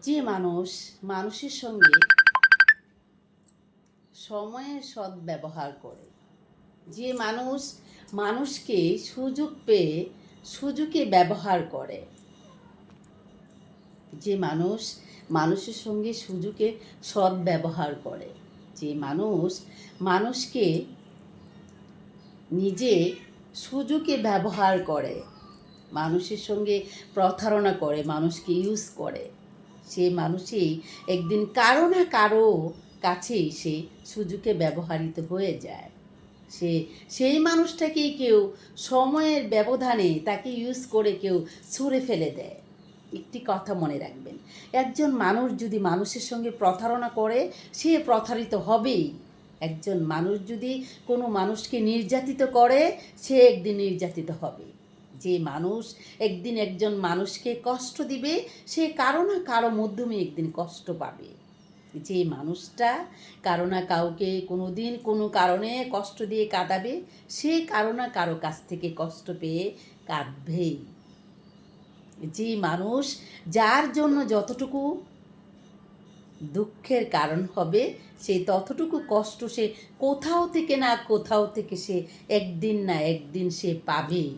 যে মানুষ মানুষের সঙ্গে সময়ের সদ্ব্যবহার করে, যে মানুষ মানুষকে সুযোগ পেয়ে সুযোগে ব্যবহার করে, যে মানুষ মানুষের সঙ্গে সুযোগে সদ্ব্যবহার করে, যে মানুষ মানুষকে নিজে সুযোগে ব্যবহার করে, মানুষের সঙ্গে প্রতারণা করে, মানুষকে ইউজ করে, সে মানুষই একদিন কারো না কারো কাছেই সে সুযোগে ব্যবহৃত হয়ে যায়। সেই মানুষটাকেই কেউ সময়ের ব্যবধানে তাকে ইউজ করে কেউ ছুঁড়ে ফেলে দেয়। একটি কথা মনে রাখবেন, একজন মানুষ যদি মানুষের সঙ্গে প্রতারণা করে সে প্রতারিত হবেই। একজন মানুষ যদি কোনো মানুষকে নির্যাতিত করে সে একদিন নির্যাতিত হবে। যে মানুষ একদিন একজন মানুষকে কষ্ট দিবে সে কারো না কারো মাধ্যমে একদিন কষ্ট পাবে। যে মানুষটা কারো না কাউকে কোনো দিন কোনো কারণে কষ্ট দিয়ে কাঁদাবে সে কারো না কারো কাছ থেকে কষ্ট পেয়ে কাঁদবেই। যে মানুষ যার জন্য যতটুকু দুঃখের কারণ হবে সে ততটুকু কষ্ট সে কোথাও থেকে না কোথাও থেকে সে একদিন না একদিন সে পাবেই।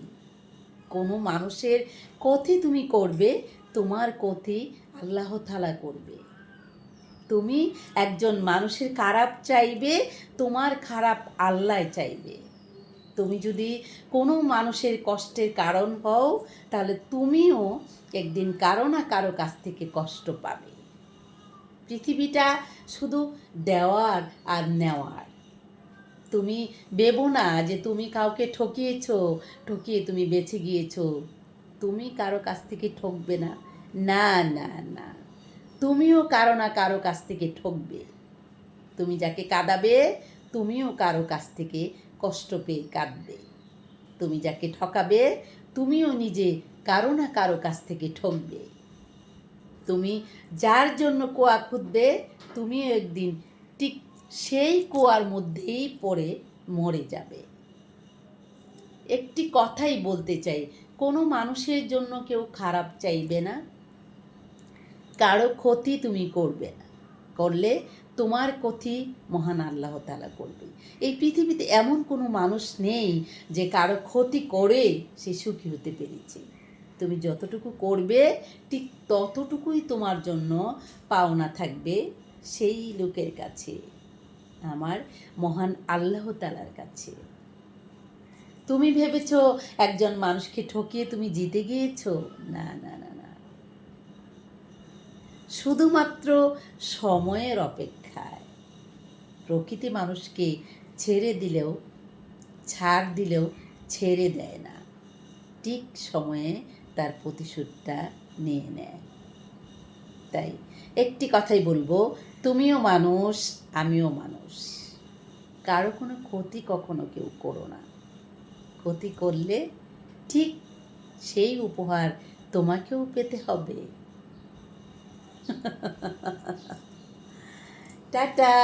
কোনো মানুষের ক্ষতি তুমি করবে, তোমার ক্ষতি আল্লাহ তাআলা করবে। তুমি একজন মানুষের খারাপ চাইবে, তোমার খারাপ আল্লাহ চাইবে। তুমি যদি কোনো মানুষের কষ্টের কারণ হও তাহলে তুমিও একদিন কারো না কারো কাছ থেকে কষ্ট পাবে। পৃথিবীটা শুধু দেওয়ার আর নেওয়ার। তুমি ভেবো না যে তুমি কাউকে ঠকিয়ে তুমি বেঁচে গিয়েছো, তুমি কারো কাছ থেকে ঠকবে না। না না না, তুমিও কারো না কারো কাছ থেকে ঠকবে। তুমি যাকে কাঁদাবে তুমিও কারো কাছ থেকে কষ্ট পেয়ে কাঁদবে। তুমি যাকে ঠকাবে তুমিও নিজে কারো না কারো কাছ থেকে ঠকবে। তুমি যার জন্য কুয়া খুঁদবে তুমিও একদিন ঠিক সেই কুয়ার মধ্যেই পড়ে মরে যাবে। একটি কথাই বলতে চাই, কোনো মানুষের জন্য কেউ খারাপ চাইবে না, কারো ক্ষতি তুমি করবে না, করলে তোমার ক্ষতি মহান আল্লাহ তাআলা করবে। এই পৃথিবীতে এমন কোনো মানুষ নেই যে কারো ক্ষতি করে সে সুখী হতে পেরেছে। তুমি যতটুকু করবে ঠিক ততটুকুই তোমার জন্য পাওনা থাকবে সেই লোকের কাছে, আমার মহান আল্লাহ তাআলার কাছে। তুমি ভেবেছো একজন মানুষকে ঠকিয়ে তুমি জিতে গিয়েছো? না না না না, শুধুমাত্র সময়ের অপেক্ষায়। প্রকৃতি মানুষকে ছাড় দিলেও ছেড়ে দেয় না, ঠিক সময়ে তার প্রতিশোধটা নিয়ে নেয়। তাই একটি কথাই বলবো, তুমিও মানুষ আমিও মানুষ, কারো কোনো ক্ষতি কখনো কেউ করো না। ক্ষতি করলে ঠিক সেই উপহার তোমাকেও পেতে হবে। টাটা।